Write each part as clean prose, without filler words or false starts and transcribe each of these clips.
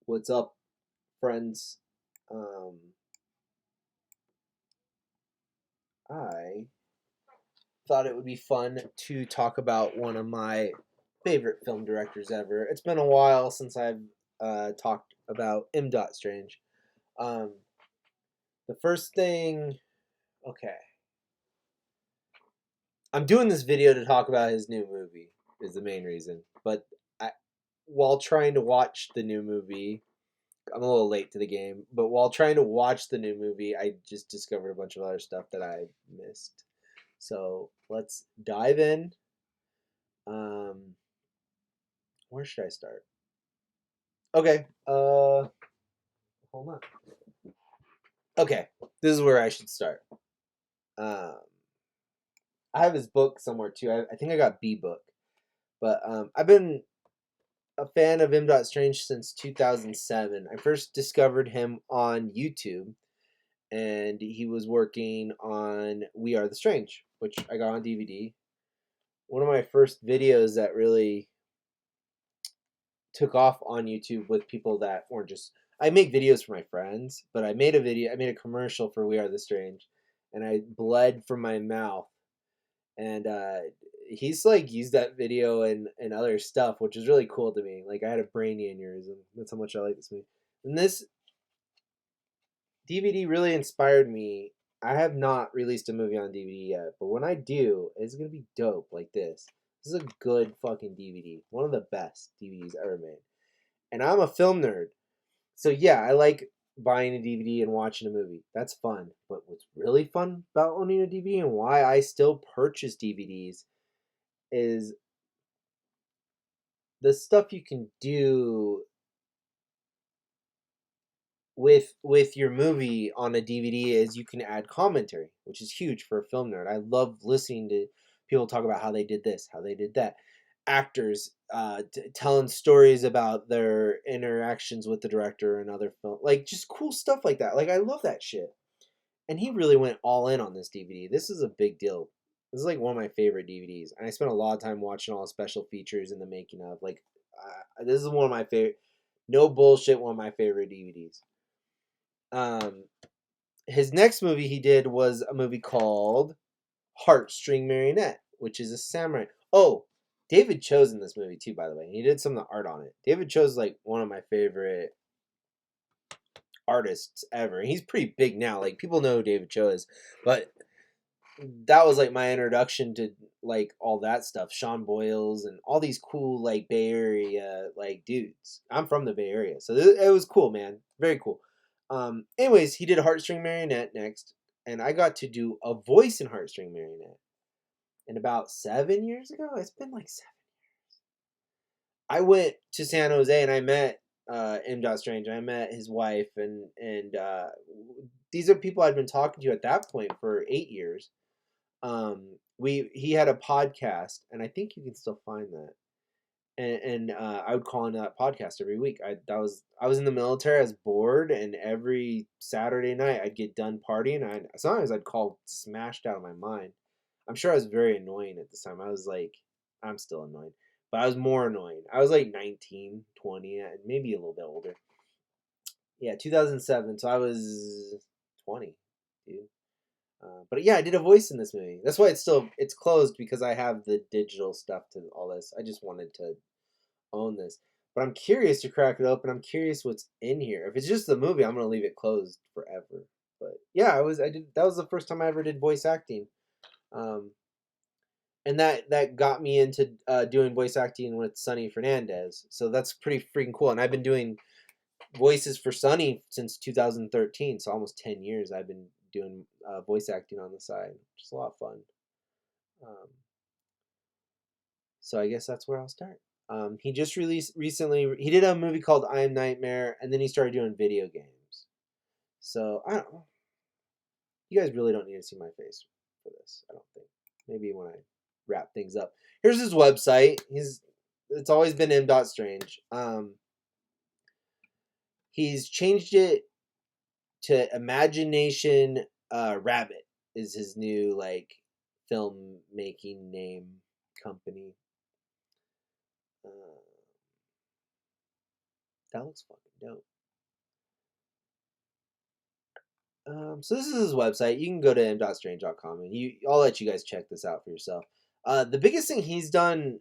What's up, friends? Um, I thought it would be fun to talk about one of my favorite film directors ever. It's been a while since I've talked about M. Dot Strange. Um, the first thing, okay, I'm doing this video to talk about his new movie. Is the main reason, but while trying to watch the new movie, I'm a little late to the game, but while trying to watch the new movie, I just discovered a bunch of other stuff that I missed. So let's dive in. Um, where should I start? Okay. Hold on. Okay, this is where I should start. Um, I have his book somewhere too. I think I got B book, but I've been a fan of M. Dot Strange since 2007. I first discovered him on YouTube, and he was working on We Are the Strange, which I got on DVD. One of my first videos that really took off on YouTube with people that weren't just. I make videos for my friends, but I made a commercial for We Are the Strange, and I bled from my mouth. And he's like used that video and other stuff, which is really cool to me. Like I had a brain aneurysm. That's how much I like this movie. And this DVD really inspired me. I have not released a movie on DVD yet, but when I do, it's gonna be dope like this. This is a good fucking DVD. One of the best DVDs ever made. And I'm a film nerd. So yeah, I like buying a DVD and watching a movie. That's fun. But what's really fun about owning a DVD and why I still purchase DVDs is the stuff you can do with your movie on a DVD is you can add commentary, which is huge for a film nerd. I love listening to people talk about how they did this, how they did that. Actors telling stories about their interactions with the director and other film, like just cool stuff like that. Like I love that shit. And he really went all in on this DVD. This is a big deal. This is like one of my favorite DVDs, and I spent a lot of time watching all the special features and the making of. Like, this is one of my favorite. No bullshit, one of my favorite DVDs. Um, his next movie he did was a movie called Heartstring Marionette, which is a samurai. Oh, David Cho's in this movie too, by the way. He did some of the art on it. David Cho's like one of my favorite artists ever. He's pretty big now. Like people know who David Cho is, but that was like my introduction to like all that stuff. Sean Boyles and all these cool like Bay Area like dudes. I'm from the Bay Area, so it was cool, man. Very cool. Anyways, he did Heartstring Marionette next, and I got to do a voice in Heartstring Marionette. And about 7 years ago, it's been like 7 years. I went to San Jose and I met M. Dot Strange. I met his wife, and these are people I'd been talking to at that point for 8 years. He had a podcast, and I think you can still find that. And I would call into that podcast every week. I was in the military. I was bored, and every Saturday night I'd get done partying. Sometimes I'd call smashed out of my mind. I'm sure I was very annoying at this time. I was like, I'm still annoying, but I was more annoying. I was like 19, 20, maybe a little bit older. Yeah, 2007. So I was 20, dude. But yeah, I did a voice in this movie. That's why it's closed because I have the digital stuff to all this. I just wanted to own this. But I'm curious to crack it open. I'm curious what's in here. If it's just the movie, I'm gonna leave it closed forever. But yeah, I did that was the first time I ever did voice acting. Um, and that got me into doing voice acting with Sonny Fernandez. So that's pretty freaking cool. And I've been doing voices for Sonny since 2013, so almost 10 years I've been doing voice acting on the side. Just a lot of fun. Um, so I guess that's where I'll start. He just released recently. He did a movie called I Am Nightmare, and then he started doing video games. So I don't. You guys really don't need to see my face for this. I don't think. Maybe when I wrap things up. Here's his website. It's always been M. Dot Strange. He's changed it to Imagination Rabbit is his new like filmmaking name company. Uh, That looks fucking dope. So this is his website. You can go to m.strange.com and I'll let you guys check this out for yourself. The biggest thing he's done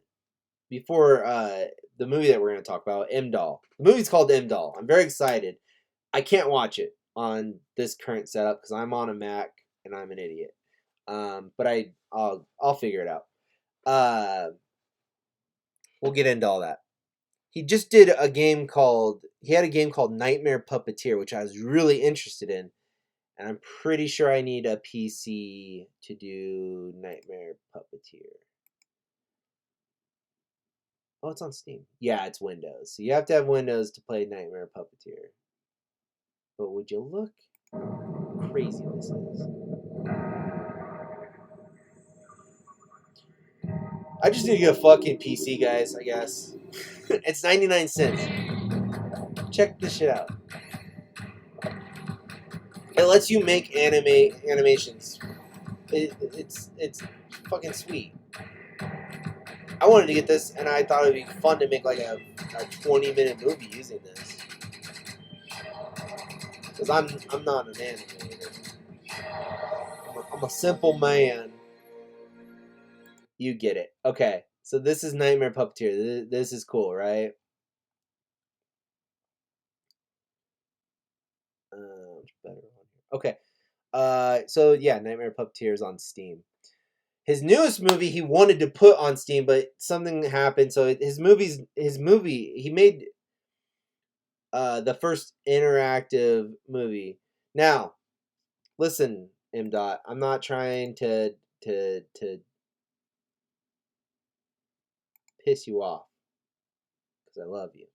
before the movie that we're going to talk about, M-Doll. The movie's called M-Doll. I'm very excited. I can't watch it on this current setup because I'm on a Mac and I'm an idiot. But I'll figure it out. We'll get into all that. He just did a game called Nightmare Puppeteer, which I was really interested in. And I'm pretty sure I need a PC to do Nightmare Puppeteer. Oh, it's on Steam. Yeah, it's Windows. So you have to have Windows to play Nightmare Puppeteer. But would you look how crazy this is? I just need to get a fucking PC, guys, I guess. It's 99 cents. Check this shit out. It lets you make animations. It's fucking sweet. I wanted to get this, and I thought it would be fun to make like a 20-minute movie using this. Because I'm not an animator. I'm a simple man. You get it. Okay, so this is Nightmare Puppeteer. This is cool, right? Okay. So yeah, Nightmare Puppeteer is on Steam. His newest movie he wanted to put on Steam, but something happened. So his movie he made the first interactive movie. Now, listen, M. Dot, I'm not trying to piss you off because I love you.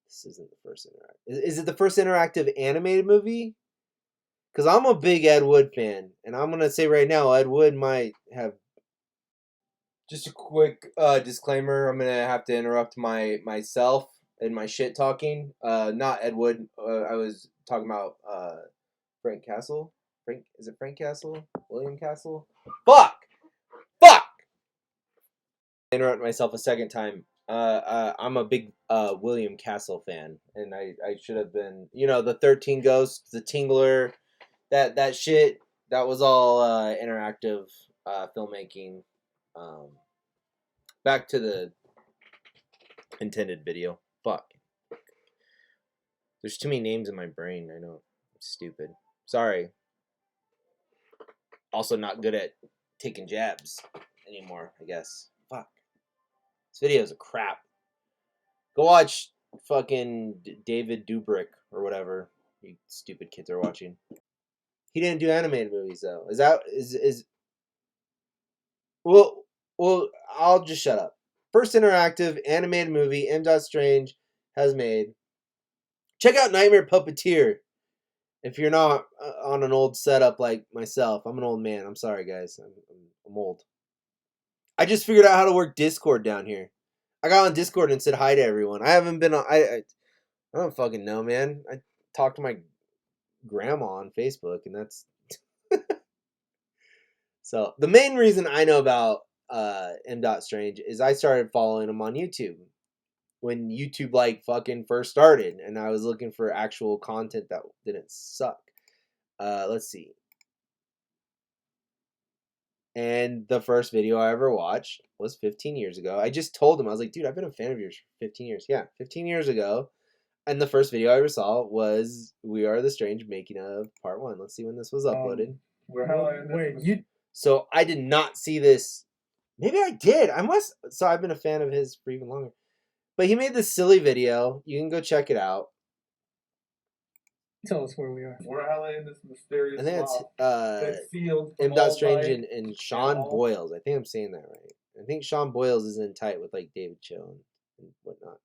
This isn't the first interactive. Is it the first interactive animated movie? Because I'm a big Ed Wood fan, and I'm gonna say right now, Ed Wood might have. Just a quick disclaimer. I'm gonna have to interrupt myself and my shit talking. Not Ed Wood. I was talking about Frank Castle. Is it Frank Castle? William Castle? Fuck! Interrupt myself a second time. I'm a big William Castle fan, and I should have been. The 13 Ghosts, the Tingler, that shit. That was all interactive filmmaking. Back to the intended video. Fuck. There's too many names in my brain. I know. I'm stupid. Sorry. Also not good at taking jabs anymore, I guess. Fuck. This video is a crap. Go watch fucking David Dobrik or whatever you stupid kids are watching. He didn't do animated movies though. Is well I'll just shut up. First interactive animated movie M. Strange has made. Check out Nightmare Puppeteer. If you're not on an old setup like myself, I'm an old man. I'm sorry, guys. I'm old. I just figured out how to work Discord down here. I got on Discord and said hi to everyone. I haven't been on. I don't fucking know, man. I talked to my grandma on Facebook, and that's. So the main reason I know about M. Strange is I started following him on YouTube when YouTube like fucking first started, and I was looking for actual content that didn't suck. Let's see. And the first video I ever watched was 15 years ago. I just told him, I was like, dude, I've been a fan of yours for 15 years. Yeah, 15 years ago. And the first video I ever saw was We Are the Strange making of part 1. Let's see when this was uploaded. So I did not see this. Maybe I did. So I've been a fan of his for even longer. But he made this silly video. You can go check it out. Tell us where we are. We're hella in this mysterious I think it's M. Strange and Sean Boyles. I think I'm saying that right. I think Sean Boyles is in tight with like David Cho and whatnot.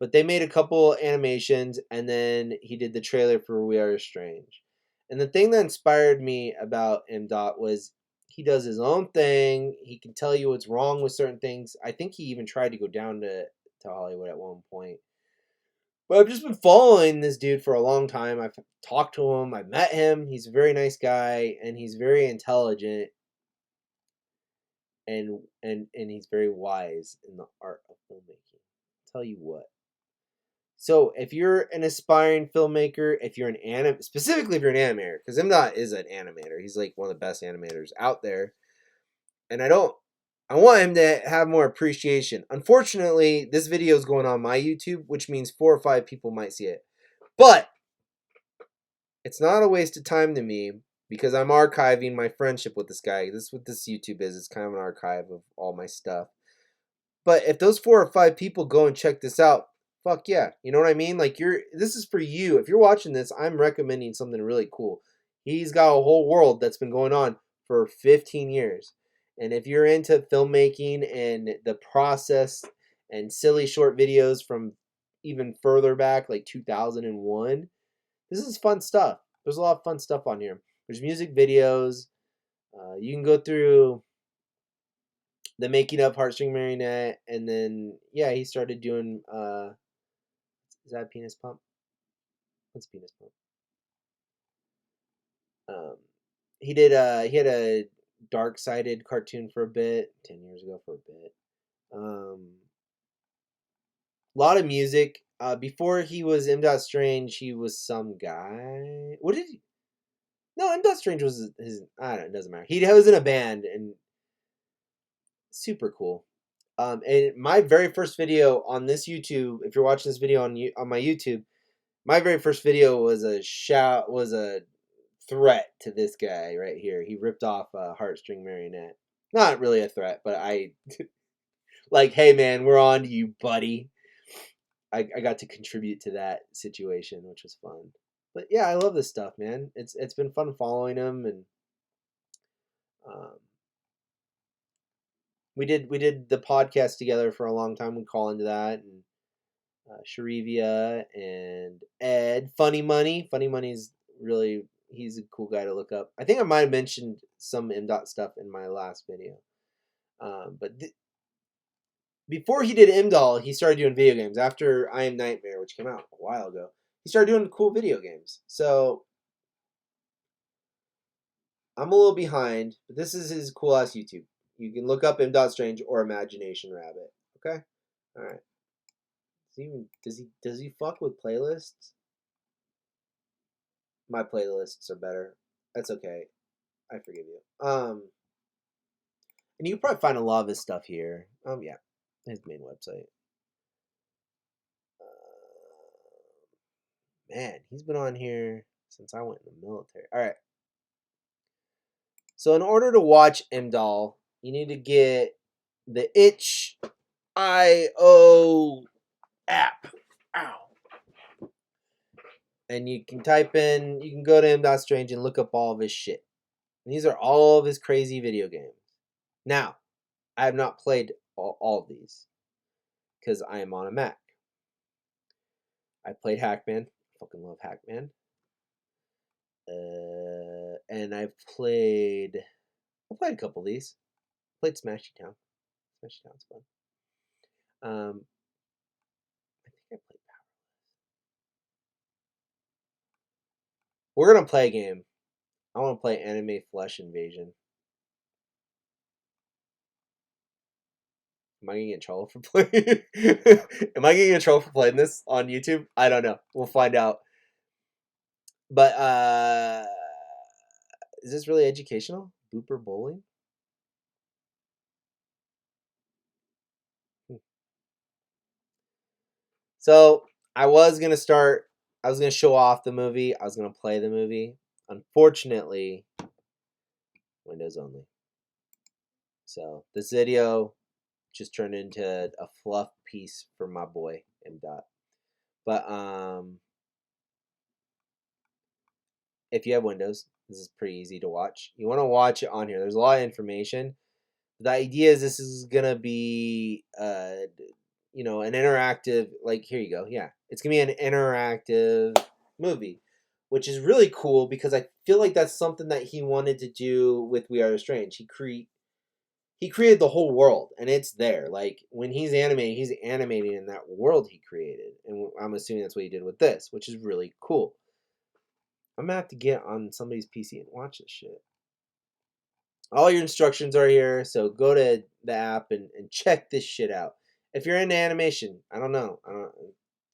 But they made a couple animations, and then he did the trailer for We Are Strange. And the thing that inspired me about M. Was he does his own thing. He can tell you what's wrong with certain things. I think he even tried to go down to Hollywood at one point. But I've just been following this dude for a long time. I've talked to him. I've met him. He's a very nice guy, and he's very intelligent, and he's very wise in the art of filmmaking. I'll tell you what. So if you're an aspiring filmmaker, if you're specifically if you're an animator, because MDOT is an animator, he's like one of the best animators out there, and I want him to have more appreciation. Unfortunately, this video is going on my YouTube, which means 4 or 5 people might see it, but it's not a waste of time to me because I'm archiving my friendship with this guy. This is what this YouTube is. It's kind of an archive of all my stuff. But if those 4 or 5 people go and check this out, fuck yeah. You know what I mean? Like this is for you. If you're watching this, I'm recommending something really cool. He's got a whole world that's been going on for 15 years. And if you're into filmmaking and the process and silly short videos from even further back, like 2001, this is fun stuff. There's a lot of fun stuff on here. There's music videos. You can go through the making of Heartstring Marionette, and then yeah, he started doing. Is that Penis Pump? What's Penis Pump? He did. He had a dark-sided cartoon for a bit, 10 years ago for a bit. A lot of music. Before he was M. Strange, he was some guy. What did he? No, M. Strange was his. I don't know. It doesn't matter. He was in a band and super cool. And my very first video on this YouTube, if you're watching this video on my YouTube, my very first video was a threat to this guy right here. He ripped off a Heartstring Marionette. Not really a threat, but I like, hey man, we're on to you, buddy. I got to contribute to that situation, which was fun. But yeah, I love this stuff, man. It's been fun following him, and we did the podcast together for a long time. We call into that, and Sharivia and Ed. Funny Money's really, he's a cool guy to look up. I think I might have mentioned some MDOT stuff in my last video. But before he did MDOL, he started doing video games. After I Am Nightmare, which came out a while ago, he started doing cool video games. So I'm a little behind, but this is his cool ass YouTube. You can look up MDOT Strange or Imagination Rabbit. Okay? Alright. Does he fuck with playlists? My playlists are better. That's okay. I forgive you. And you can probably find a lot of his stuff here. Yeah, his main website. Man, he's been on here since I went in the military. All right. So in order to watch MDOL, you need to get the itch.io app. Ow. And you can you can go to M. Strange and look up all of his shit. And these are all of his crazy video games. Now, I have not played all of these because I am on a Mac. I played Hackman. Fucking love Hackman. And I've played a couple of these. Played Smashy Town. Smashy Town's fun. I think I played Powerless. We're gonna play a game. I want to play Anime Flesh Invasion. Am I gonna get in trouble for playing? Am I getting in trouble for playing this on YouTube? I don't know. We'll find out. But is this really educational? Booper bowling? So I was gonna show off the movie. I was gonna play the movie. Unfortunately, Windows only. So this video just turned into a fluff piece for my boy MDOT. But if you have Windows, this is pretty easy to watch. You want to watch it on here. There's a lot of information. The idea is this is gonna be an interactive, like, here you go. Yeah, it's gonna be an interactive movie, which is really cool because I feel like that's something that he wanted to do with We Are the Strange. He created the whole world, and it's there. Like, when he's animating in that world he created, and I'm assuming that's what he did with this, which is really cool. I'm gonna have to get on somebody's PC and watch this shit. All your instructions are here, so go to the app and check this shit out. If you're into animation, I don't know.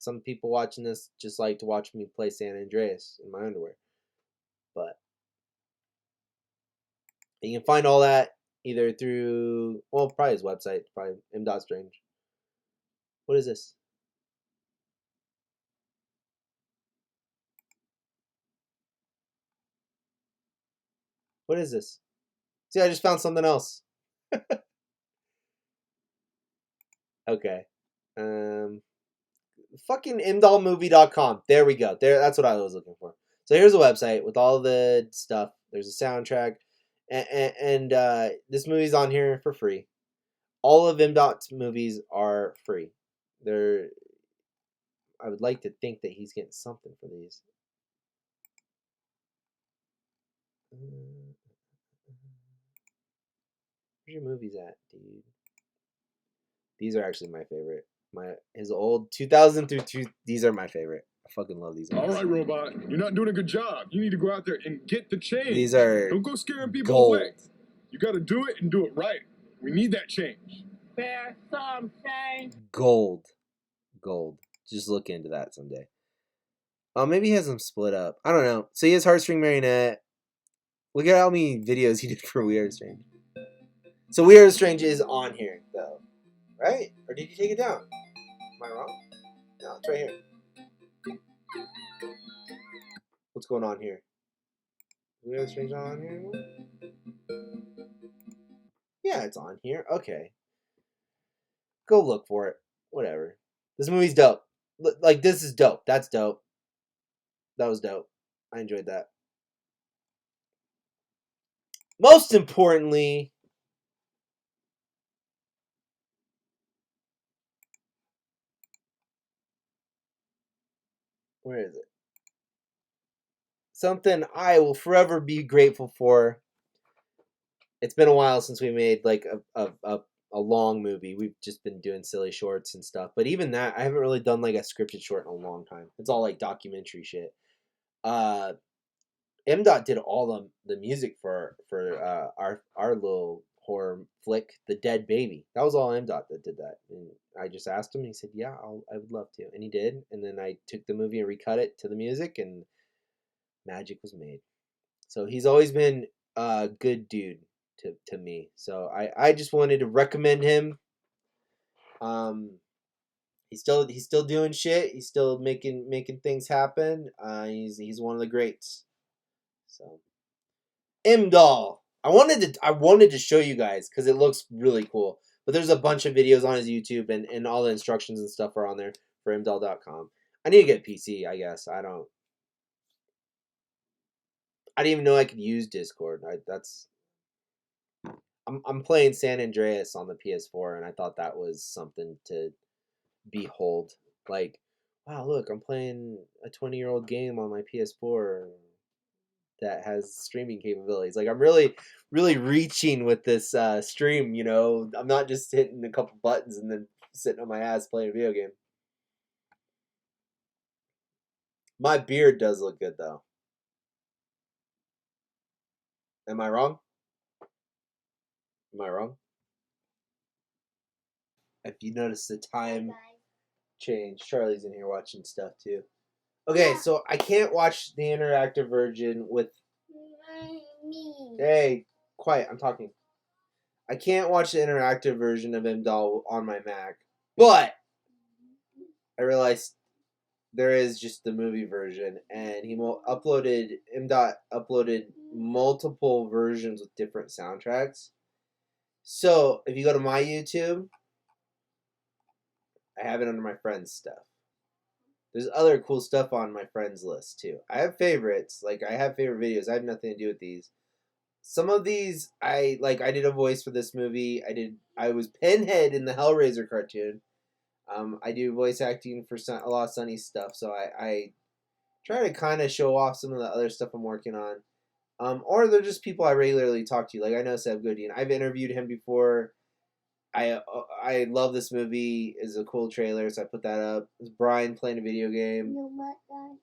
some people watching this just like to watch me play San Andreas in my underwear. But you can find all that either through, well, probably his website, probably m.strange. What is this? What is this? See, I just found something else. Okay. Fucking imdalmovie.com. There we go. That's what I was looking for. So here's a website with all the stuff. There's a soundtrack. And this movie's on here for free. All of M.Dot's movies are free. I would like to think that he's getting something for these. Where's your movies at, dude? These are actually my favorite. His old 2000 through 2. These are my favorite. I fucking love these. All right, robot. You're not doing a good job. You need to go out there and get the change. These are Don't go scaring people gold. away. You got to do it and do it right. We need that change. There's some change. Gold. Just look into that someday. Maybe he has them split up. I don't know. So he has Heartstring Marionette. Look at how many videos he did for We Are Strange. So We Are Strange is on here, though. Right? Or did you take it down? Am I wrong? No, it's right here. What's going on here? We Are Strange not on here anymore? Yeah, it's on here. Okay. Go look for it. Whatever. This movie's dope. Like, this is dope. That's dope. That was dope. I enjoyed that. Most importantly, where is it? Something I will forever be grateful for. It's been a while since we made like a long movie. We've just been doing silly shorts and stuff. But even that, I haven't really done like a scripted short in a long time. It's all like documentary shit. M.Dot did all the music for our little horror flick, The Dead Baby. That was all M.Dot that did that. And I just asked him, and he said, "Yeah, I would love to," and he did. And then I took the movie and recut it to the music, and magic was made. So he's always been a good dude to me. So I just wanted to recommend him. He's still doing shit. He's still making things happen. He's one of the greats. So M-Doll. I wanted to show you guys because it looks really cool. But there's a bunch of videos on his YouTube and all the instructions and stuff are on there for mdoll.com. I need to get a PC, I guess. I didn't even know I could use Discord. I'm playing San Andreas on the PS4 and I thought that was something to behold. Like, wow, look, I'm playing a 20-year-old game on my PS4 that has streaming capabilities. Like, I'm really reaching with this stream, you know. I'm not just hitting a couple buttons and then sitting on my ass playing a video game. My beard does look good, though. Am I wrong? Am I wrong? If you notice the time change, Charlie's in here watching stuff, too. Okay, so I can't watch the interactive version with... Hey, quiet, I'm talking. I can't watch the interactive version of M-Doll on my Mac, but I realized there is just the movie version, and M-Dot uploaded multiple versions with different soundtracks. So, if you go to my YouTube, I have it under my friends' stuff. There's other cool stuff on my friends list, too. I have favorites. Like, I have favorite videos. I have nothing to do with these. Some of these, I did a voice for this movie. I was Pinhead in the Hellraiser cartoon. I do voice acting for a lot of Sunny stuff, so I try to kind of show off some of the other stuff I'm working on. Or they're just people I regularly talk to. Like, I know Seb Goodine. I've interviewed him before. I love this movie. It's a cool trailer, so I put that up. It's Brian playing a video game.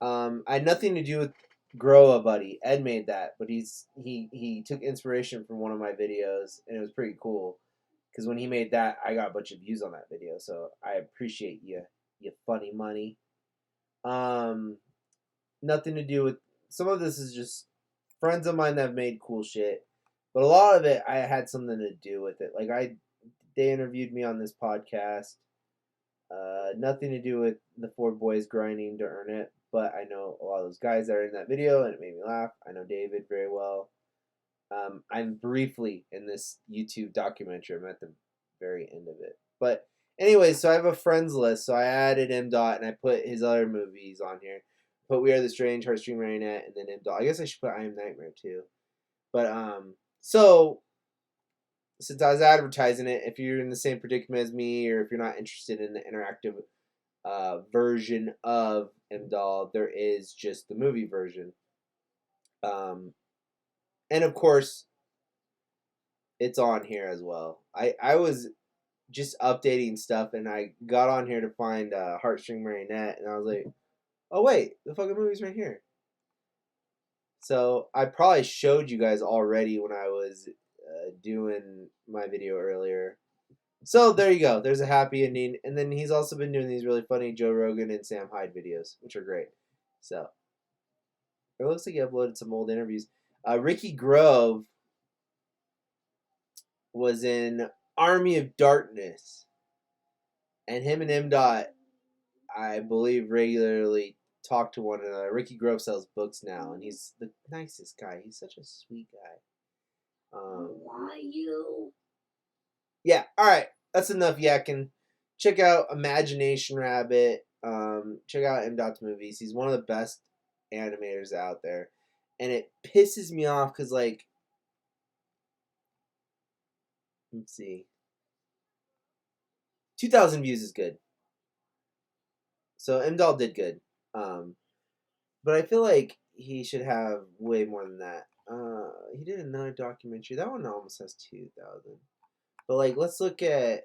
I had nothing to do with Grow a Buddy. Ed made that, but he took inspiration from one of my videos, and it was pretty cool. Because when he made that, I got a bunch of views on that video, so I appreciate you funny money. Nothing to do with. Some of this is just friends of mine that have made cool shit, but a lot of it I had something to do with it. Like they interviewed me on this podcast. Nothing to do with the 4 boys grinding to earn it, but I know a lot of those guys that are in that video, and it made me laugh. I know David very well. I'm briefly in this YouTube documentary. I'm at the very end of it. But anyway, so I have a friends list. So I added M. Dot and I put his other movies on here. Put We Are the Strange, Heartstring Marionette, and then M. Dot. I guess I should put I Am Nightmare too. But so since I was advertising it, if you're in the same predicament as me, or if you're not interested in the interactive version of M. Doll, there is just the movie version. And of course, it's on here as well. I was just updating stuff, and I got on here to find Heartstring Marionette, and I was like, oh wait, the fucking movie's right here. So I probably showed you guys already when I was doing my video earlier. So there you go. There's a happy ending. And then he's also been doing these really funny Joe Rogan and Sam Hyde videos, which are great. So it looks like he uploaded some old interviews. Ricky Grove was in Army of Darkness. And him and M. Dot, I believe, regularly talk to one another. Ricky Grove sells books now, and he's the nicest guy. He's such a sweet guy. Why you? Yeah, alright. That's enough yakking. Check out Imagination Rabbit. Check out M. Dot's movies. He's one of the best animators out there. And it pisses me off because, like, let's see. 2,000 views is good. So M. Dot did good. But I feel like he should have way more than that. He did another documentary. That one almost has 2,000. But, like, let's look at...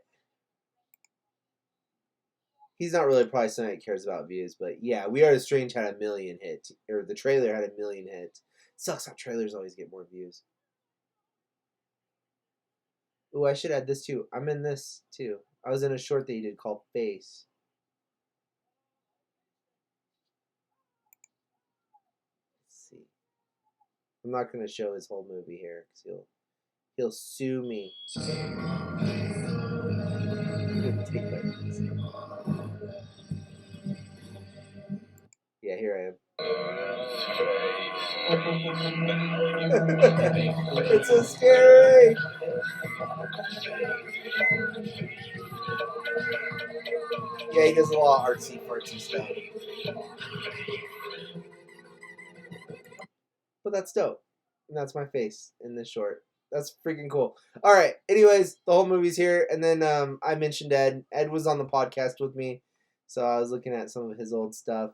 He's not really probably somebody that cares about views, but yeah, We Are the Strange had 1 million hits. Or the trailer had 1 million hits. Sucks how trailers always get more views. Ooh, I should add this too. I'm in this too. I was in a short that he did called Face. Let's see. I'm not going to show his whole movie here because he'll sue me. Yeah, here I am. It's so scary. Yeah, he does a lot of artsy stuff. But that's dope. And that's my face in this short. That's freaking cool. All right. Anyways, the whole movie's here. And then I mentioned Ed. Ed was on the podcast with me. So I was looking at some of his old stuff.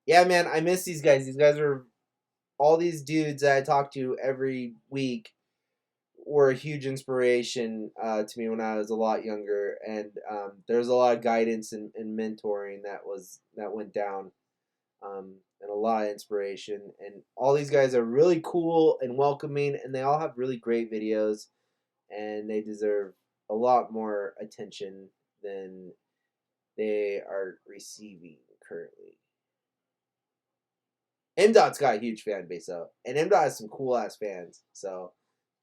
Yeah, man, I miss these guys. These guys are... All these dudes that I talk to every week were a huge inspiration to me when I was a lot younger. And there's a lot of guidance and mentoring that went down. And a lot of inspiration. And all these guys are really cool and welcoming, and they all have really great videos, and they deserve a lot more attention than they are receiving currently. M. Dot's got a huge fan base though, and M. Dot has some cool ass fans, so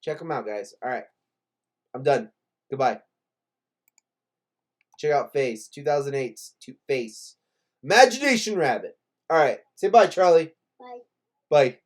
check them out, guys. Alright, I'm done. Goodbye. Check out Face, 2008's Face. Imagination Rabbit. Alright, say bye, Charlie. Bye. Bye.